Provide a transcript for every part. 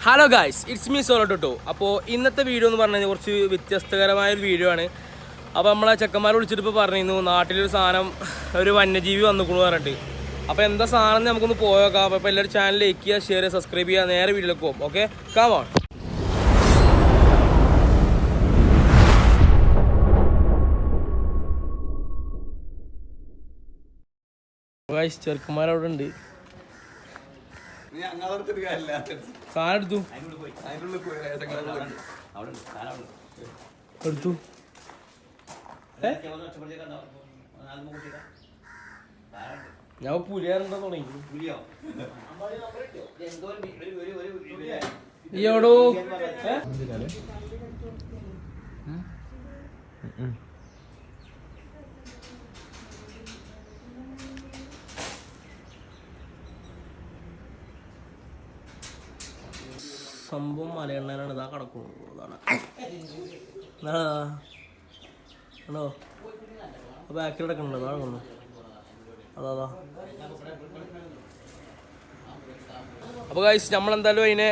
Hello guys, it's me solo toto. അപ്പോൾ ഇന്നത്തെ video എന്ന് പറഞ്ഞാൽ കുറച്ച് വ്യത്യസ്തകരമായൊരു വീഡിയോ ആണ്. അപ്പോൾ നമ്മളെ ചെക്കന്മാർ വിളിച്ചിട്ട് ഇപ്പോൾ പറഞ്ഞിരുന്നു നാട്ടിലൊരു സാധനം, ഒരു വന്യജീവി വന്നിക്കുന്നു പറഞ്ഞിട്ട്. അപ്പോൾ എന്താ സാധനം നമുക്കൊന്ന് പോയേക്കാം. അപ്പോൾ എല്ലാവരും ചാനൽ ലൈക്ക് ചെയ്യുക, ഷെയർ ചെയ്യുക, സബ്സ്ക്രൈബ് ചെയ്യുക. നേരെ വീഡിയോയിലേക്ക് പോകും. Okay, come on. ഗൈസ്, ചെറുക്കന്മാരവിടെ ഉണ്ട്. സാധനം എടുത്തു എടുത്തു. ഞാൻ പുലിയാറുണ്ടോ തുടങ്ങി. ഈയോടോ സംഭവം മലയണ്ണനാണ്. ഇതാ കിടക്കുന്നു. ആണോ ബാക്കിൽ കിടക്കണുണ്ട്. അതാ കിടക്കുന്നു. അതാ. അപ്പോൾ ഗൈസ്, നമ്മളെന്തായാലും അതിനെ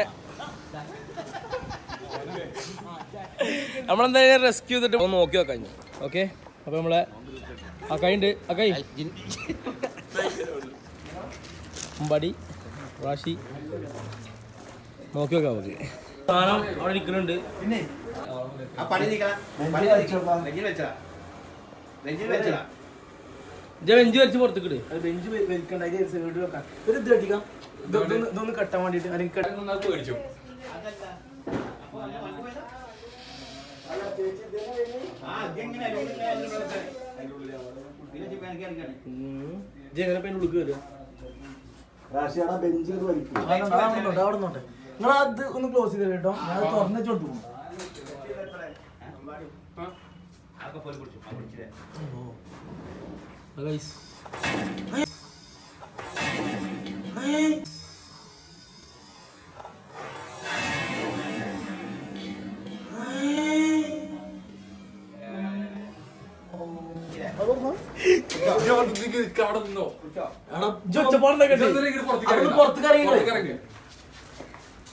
റെസ്ക്യൂ ചെയ്തിട്ട് ഒന്ന് നോക്കി വെക്കാം. ഓക്കെ, അപ്പോൾ നമ്മളെ അക്കൈണ്ട് അക്കൈ ബടി റാഷി നോക്കി വെക്കാം. നമുക്ക് സാധനം അവിടെ ഇരിക്കുന്നുണ്ട്. ബെഞ്ച് വലിച്ച് പുറത്തേക്കിട്. ബെഞ്ച് വലിക്കണ്ട, ഇതൊന്ന് കെട്ടാൻ വേണ്ടിട്ട് പേടിച്ചു. എങ്ങനെ പെണ്ണുള്ളിക്ക് വരിക? നിങ്ങളത് ഒന്ന് ക്ലോസ് ചെയ്ത് കേട്ടോ. ഞാൻ തുറന്നു വെച്ചോട്ടു.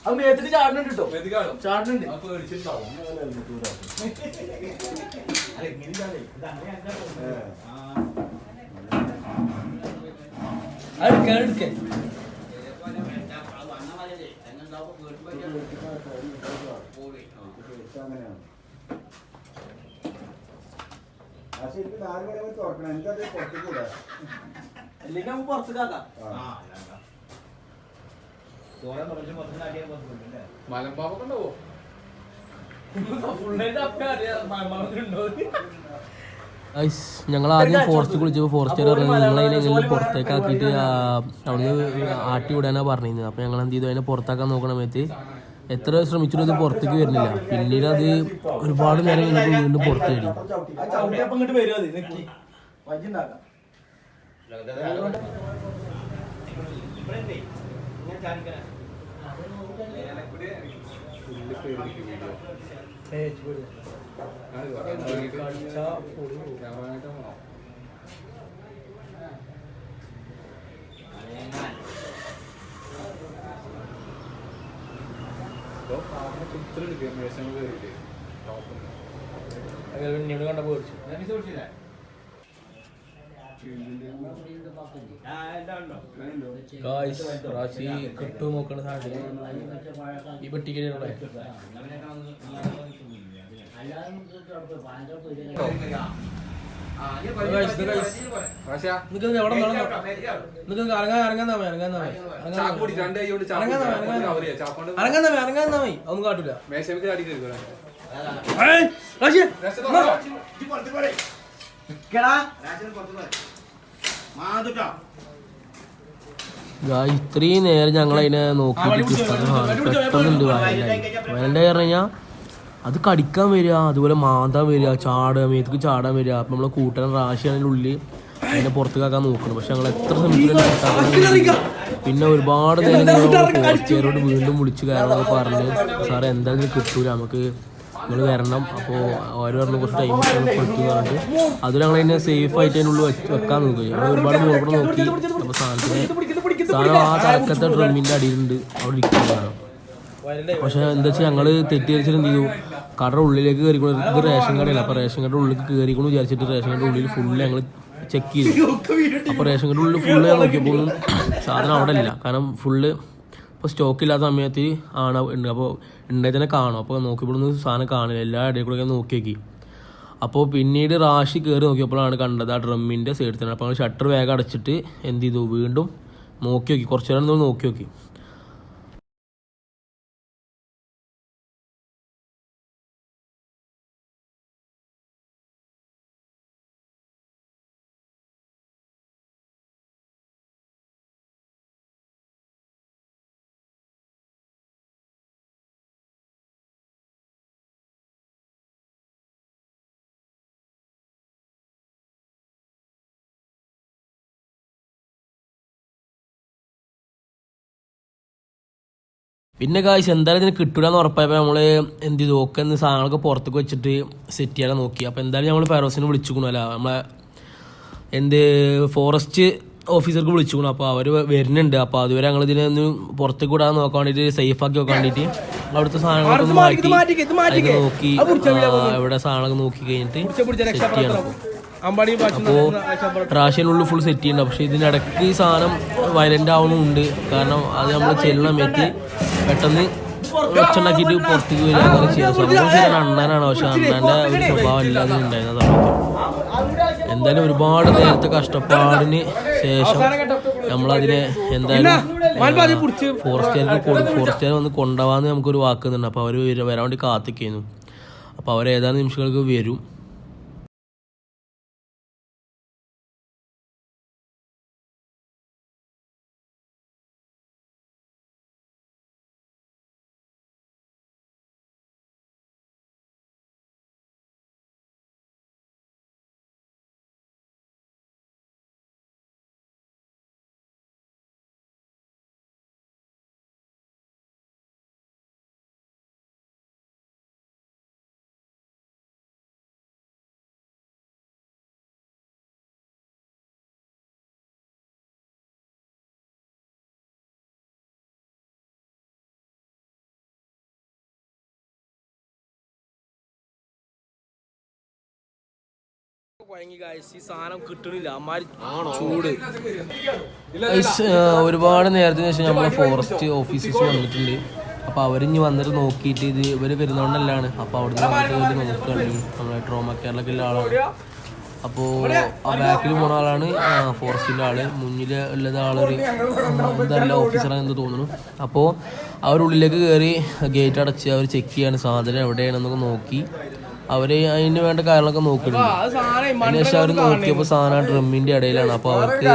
അത് മേത്തിട്ട് ചാടുന്നുണ്ട് കേട്ടോ. ചാടുന്നുണ്ട്. എടുക്കേ അല്ലെങ്കിൽ നമുക്ക് പുറത്തേക്കാക്കാം. മലമ്പാവൊക്കെ ഉണ്ടാവോ? ഞങ്ങൾ ആദ്യം ഫോറസ്റ്റ് വിളിച്ചപ്പോൾ ഫോറസ്റ്റ് നിങ്ങളതിനെ പുറത്തേക്ക് ആക്കിയിട്ട് അവിടുന്ന് ആട്ടി വിടാനാണ് പറഞ്ഞിരുന്നത്. അപ്പോൾ ഞങ്ങൾ എന്ത് ചെയ്തു, അതിനെ പുറത്താക്കാൻ നോക്കണ സമയത്ത് എത്ര ശ്രമിച്ചിട്ടും അത് പുറത്തേക്ക് വരുന്നില്ല. പിന്നീട് അത് ഒരുപാട് നേരം കഴിഞ്ഞപ്പോൾ വീണ്ടും പുറത്ത് കയറി. കണ്ടപ്പോ കിട്ടു നോക്കണ സാധനം ഈ പെട്ടിക്കലുള്ള ഒന്നും കാട്ടില്ല. ഇത്രയും നേരം ഞങ്ങൾ അതിനെ നോക്കിയിട്ട് പെട്ടെന്നുണ്ട് വയലൻ്റെ പറഞ്ഞു കഴിഞ്ഞാൽ അത് കടിക്കാൻ വരിക, അതുപോലെ മാന്താൻ വരിക, ചാടുക, മേത്തേക്ക് ചാടാൻ വരിക. അപ്പം നമ്മളെ കൂട്ടാൻ റാശിയാണെങ്കിൽ ഉള്ളിൽ അതിനെ പുറത്തേക്കാക്കാൻ നോക്കണം. പക്ഷെ ഞങ്ങൾ എത്ര ശ്രമിച്ചിട്ടുണ്ടെങ്കിൽ പിന്നെ ഒരുപാട് നേരം ഫോറസ്റ്റുകാരോട് വീണ്ടും വിളിച്ച് കയറണമെന്ന് പറഞ്ഞ് സാറേ എന്തായാലും കിട്ടൂല, നമുക്ക് നിങ്ങൾ വരണം. അപ്പോൾ അവർ പറഞ്ഞ കുറച്ച് ടൈം കൊടുത്തു പറഞ്ഞിട്ട് അത് ഞങ്ങൾ അതിനെ സേഫ് ആയിട്ട് അതിനുള്ളിൽ വെക്കാൻ നോക്കി. ഞങ്ങൾ ഒരുപാട് മുകളിൽ നോക്കി. അപ്പോൾ സാധനം ആ തലക്കത്തെ ഡ്രമ്മിൻ്റെ അടിയിലുണ്ട്, അവിടെ ഇരിക്കുന്നതാണ്. പക്ഷെ എന്താ വെച്ചാൽ ഞങ്ങൾ തെറ്റിദ്ധരിച്ചിട്ട് എന്ത് ചെയ്തു, കടയുടെ ഉള്ളിലേക്ക് കയറിക്കൊണ്ട്, ഇത് റേഷൻ കടയല്ല, അപ്പോൾ റേഷൻ കടയുടെ ഉള്ളിലേക്ക് കയറിക്കൊണ്ട് വിചാരിച്ചിട്ട് റേഷൻ കടയുടെ ഉള്ളിൽ ഫുള്ള് ഞങ്ങൾ ചെക്ക് ചെയ്തു. അപ്പോൾ റേഷൻ കടയുടെ ഉള്ളിൽ ഫുള്ള് ഞാൻ നോക്കിയപ്പോൾ സാധനം അവിടെ ഇല്ല. കാരണം ഫുള്ള് ഇപ്പോൾ സ്റ്റോക്കില്ലാത്ത സമയത്ത് ആണ് ഉണ്ട്. അപ്പോൾ ഉണ്ടായി തന്നെ കാണും. അപ്പോൾ നോക്കിയപ്പോഴൊന്നും സാധനം കാണില്ല, എല്ലാ ഇടയിൽ കൂടെ നോക്കി നോക്കി. അപ്പോൾ പിന്നീട് റാഷി കയറി നോക്കിയപ്പോഴാണ് കണ്ടത് ആ ഡ്രമ്മിൻ്റെ സൈഡിൽ തന്നെ. അപ്പോൾ ഷട്ടർ വേഗം അടച്ചിട്ട് എന്ത് ചെയ്തു, വീണ്ടും നോക്കി നോക്കി, കുറച്ച് നേരം നോക്കി നോക്കി. പിന്നെ കാശ് എന്തായാലും ഇതിന് കിട്ടൂലെന്ന് ഉറപ്പായപ്പോൾ നമ്മൾ എന്ത് ചെയ്തു, ഒക്കെ സാധനങ്ങളൊക്കെ പുറത്തേക്ക് വെച്ചിട്ട് സെറ്റ് ചെയ്യാൻ നോക്കി. അപ്പോൾ എന്തായാലും നമ്മൾ ഫെറോസിനെ വിളിച്ചുകൊള്ളൂ, നമ്മളെ ഫോറസ്റ്റ് ഓഫീസർക്ക് വിളിച്ചുകൊള്ളു. അപ്പോൾ അവർ വരുന്നുണ്ട്. അപ്പോൾ അതുവരെ ഞങ്ങൾ ഇതിനെ ഒന്ന് പുറത്തേക്ക് വിടാൻ നോക്കാൻ വേണ്ടിയിട്ട്, സേഫ് ആക്കി നോക്കാൻ വേണ്ടിയിട്ട് അവിടുത്തെ സാധനങ്ങളൊക്കെ ഒന്ന് മാറ്റി നോക്കി, എവിടെ സാധനങ്ങളൊക്കെ നോക്കി കഴിഞ്ഞിട്ട് സെറ്റ് ചെയ്യണം. അപ്പോൾ റാഷ്യനുള്ളിൽ ഫുൾ സെറ്റ് ചെയ്യണ്ട. പക്ഷെ ഇതിനിടയ്ക്ക് ഈ സാധനം വയലൻ്റ് ആവണമുണ്ട്. കാരണം അത് നമ്മൾ ചെല്ലുന്ന സമയത്ത് പെട്ടെന്ന് ഒച്ചുണ്ടാക്കിയിട്ട് പുറത്തേക്ക് വരിക, അങ്ങനെ ചെയ്യാം. സംഭവം ശരിയാണ്, അണ്ണനാണ്. പക്ഷെ അണ്ണൻ്റെ ഒരു സ്വഭാവം ഇല്ലാതെ ഉണ്ടായിരുന്ന സമയത്ത് എന്തായാലും ഒരുപാട് നേരത്തെ കഷ്ടപ്പാടിന് ശേഷം നമ്മളതിനെ എന്തായാലും ഫോറസ്റ്റുകാർ വന്ന് കൊണ്ടുപോകാന്ന് നമുക്കൊരു വാക്കുന്നുണ്ട്. അപ്പോൾ അവർ വരാൻ വേണ്ടി കാത്തിക്കുന്നു. അപ്പോൾ അവർ ഏതാനും നിമിഷങ്ങൾക്ക് വരും. ഈ സാധനം കിട്ടണില്ല, ചൂട്. ഒരുപാട് നേരത്തിന് ശേഷം നമ്മളെ ഫോറസ്റ്റ് ഓഫീസേഴ്സ് വന്നിട്ടുണ്ട്. അപ്പോൾ അവരിഞ്ഞ് വന്നിട്ട് നോക്കിയിട്ട് ഇത് ഇവർ വരുന്നോണ്ടല്ലാണ്. അപ്പോൾ അവിടുന്ന് വന്നിട്ട് നോക്കുകയാണ്. നമ്മളെ ട്രോമ കേരളത്തിലെ ഉള്ള ആളാണ്. അപ്പോൾ ആ ബാക്കിൽ പോകുന്ന ആളാണ് ഫോറസ്റ്റിൻ്റെ ആള്, മുന്നിൽ ഉള്ളത് ആളൊരു എന്താ ഓഫീസറാണെന്ന് തോന്നുന്നു. അപ്പോൾ അവരുള്ളിലേക്ക് കയറി ഗേറ്റ് അടച്ച് അവർ ചെക്ക് ചെയ്യാണ് സാധനം എവിടെയാണെന്നൊക്കെ നോക്കി. അവർ അതിന് വേണ്ട കാര്യങ്ങളൊക്കെ നോക്കുന്നുണ്ട്. അതിനുശേഷം അവർ നോക്കിയപ്പോൾ സാധനം ഡ്രമ്മിൻ്റെ ഇടയിലാണ്. അപ്പോൾ അവർക്ക്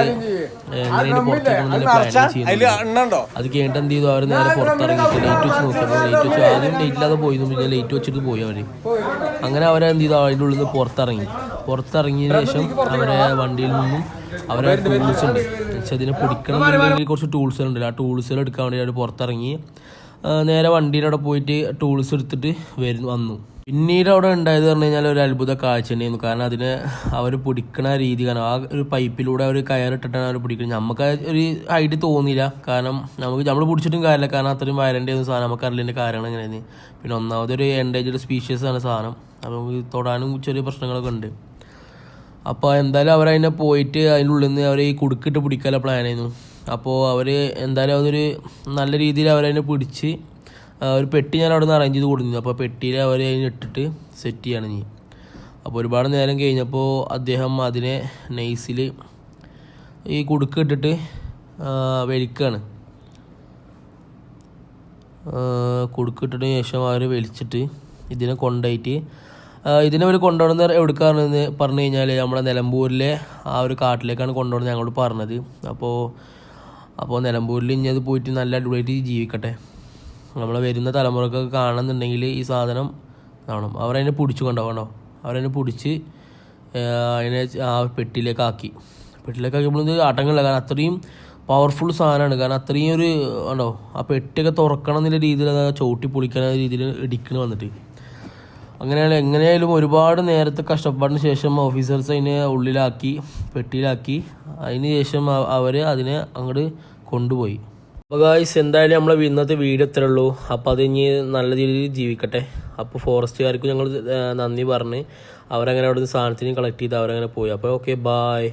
എങ്ങനെയാണ് പുറത്തേക്ക് പ്ലാനിങ് ചെയ്യുന്നത്. അത് കഴിഞ്ഞിട്ട് എന്ത് ചെയ്തു, അവർ നേരെ പുറത്തിറങ്ങിയിട്ട് ലൈറ്റ് വെച്ച് നോക്കിയപ്പോൾ ലൈറ്റ് വെച്ച് ആദ്യം ലൈറ്റ് ഇല്ലാതെ പോയി, പിന്നെ ലൈറ്റ് വെച്ചിട്ട് പോയി അവർ. അങ്ങനെ അവരെന്ത് ചെയ്തു, അതിൻ്റെ ഉള്ളിൽ നിന്ന് പുറത്തിറങ്ങിയതിന് ശേഷം അവരെ വണ്ടിയിൽ നിന്നും അവരെ ടൂൾസ് ഉണ്ട്, പക്ഷെ അതിനെ പിടിക്കണം എന്നുണ്ടെങ്കിൽ കുറച്ച് ടൂൾസുകൾ ഉണ്ടല്ലോ, ആ ടൂൾസുകൾ എടുക്കാൻ വേണ്ടി അവർ പുറത്തിറങ്ങി നേരെ വണ്ടിയുടെ അവിടെ പോയിട്ട് ടൂൾസ് എടുത്തിട്ട് വന്നു. പിന്നീട് അവിടെ ഉണ്ടായത് പറഞ്ഞു കഴിഞ്ഞാൽ ഒരു അത്ഭുത കാഴ്ച തന്നെയായിരുന്നു. കാരണം അതിനെ അവർ പിടിക്കണ രീതി, കാരണം ആ ഒരു പൈപ്പിലൂടെ അവർ കയറിട്ടിട്ടാണ് അവർ പിടിക്കുന്നത്. നമുക്ക് ഒരു ഐഡിയ തോന്നിയില്ല, കാരണം നമ്മൾ പിടിച്ചിട്ടും കാര്യമില്ല, കാരണം അത്രയും വയലൻ്റ് ആയിരുന്നു സാധനം. നമുക്ക് അറിയില്ല കാര്യങ്ങൾ എങ്ങനെയാണ്. പിന്നെ ഒന്നാമതൊരു എൻഡേഞ്ചർഡ് സ്പീഷ്യസ് ആണ് സാധനം. അപ്പോൾ നമുക്ക് തൊടാനും ചെറിയ പ്രശ്നങ്ങളൊക്കെ ഉണ്ട്. അപ്പോൾ എന്തായാലും അവരതിനെ പോയിട്ട് അതിൻ്റെ ഉള്ളിൽ നിന്ന് അവർ ഈ കുടുക്കിട്ട് പിടിക്കാനുള്ള പ്ലാനായിരുന്നു. അപ്പോൾ അവർ എന്തായാലും അതൊരു നല്ല രീതിയിൽ അവരതിനെ പിടിച്ച് ഒരു പെട്ടി ഞാൻ അവിടെ നിന്ന് അറേഞ്ച് ചെയ്ത് കൊടുത്തിരുന്നു. അപ്പോൾ പെട്ടിയിൽ അവർ അതിന് ഇട്ടിട്ട് സെറ്റ് ചെയ്യാണ് ഇനി. അപ്പോൾ ഒരുപാട് നേരം കഴിഞ്ഞപ്പോൾ അദ്ദേഹം അതിനെ നൈസിൽ ഈ കുടുക്ക് ഇട്ടിട്ട് വലിക്കുകയാണ്. കുടുക്കിട്ടിട്ട് ശേഷം അവർ വലിച്ചിട്ട് ഇതിനെ കൊണ്ടുപോയിട്ട് ഇതിനെ അവർ കൊണ്ടുപോകുന്നത് എവിടുക്കാണെന്ന് പറഞ്ഞു കഴിഞ്ഞാൽ നമ്മുടെ നിലമ്പൂരിലെ ആ ഒരു കാട്ടിലേക്കാണ് കൊണ്ടുപോകുന്നത് ഞങ്ങളോട് പറഞ്ഞത്. അപ്പോൾ നിലമ്പൂരിൽ ഇനി അത് പോയിട്ട് നല്ല അടിപൊളിയായിട്ട് ജീവിക്കട്ടെ. നമ്മളെ വരുന്ന തലമുറക്കൊക്കെ കാണുന്നുണ്ടെങ്കിൽ ഈ സാധനം കാണും. അവരതിനെ പിടിച്ചു കൊണ്ടുപോകണോ, അവരതിനെ പിടിച്ച് അതിനെ ആ പെട്ടിയിലേക്ക് ആക്കിയപ്പോൾ ഇത് ആട്ടങ്ങളില്ല. കാരണം അത്രയും പവർഫുൾ സാധനമാണ്. കാരണം അത്രയും ഒരു ആണോ ആ പെട്ടിയൊക്കെ തുറക്കണം എന്നുള്ള രീതിയിൽ അത് ചവിട്ടി പൊളിക്കുന്ന രീതിയിൽ ഇടിക്കണ വന്നിട്ട്. എങ്ങനെയായാലും ഒരുപാട് നേരത്തെ കഷ്ടപ്പാടിന് ശേഷം ഓഫീസേഴ്സ് അതിനെ പെട്ടിയിലാക്കി അതിന് ശേഷം അവർ അതിനെ അങ്ങോട്ട് കൊണ്ടുപോയി. അപ്പോൾ ഗായ്സ് എന്തായാലും നമ്മളെ ഇന്നത്തെ വീഡിയോ ഇത്രേ ഉള്ളൂ. അപ്പോൾ അത് ഇനി നല്ല രീതിയിൽ ജീവിക്കട്ടെ. അപ്പോൾ ഫോറസ്റ്റുകാർക്ക് ഞങ്ങൾ നന്ദി പറഞ്ഞ് അവരങ്ങനെ അവിടെ നിന്ന് സാധനത്തിന് കളക്ട് ചെയ്ത് അവരങ്ങനെ പോയി. അപ്പോൾ ഓക്കെ, ബായ്.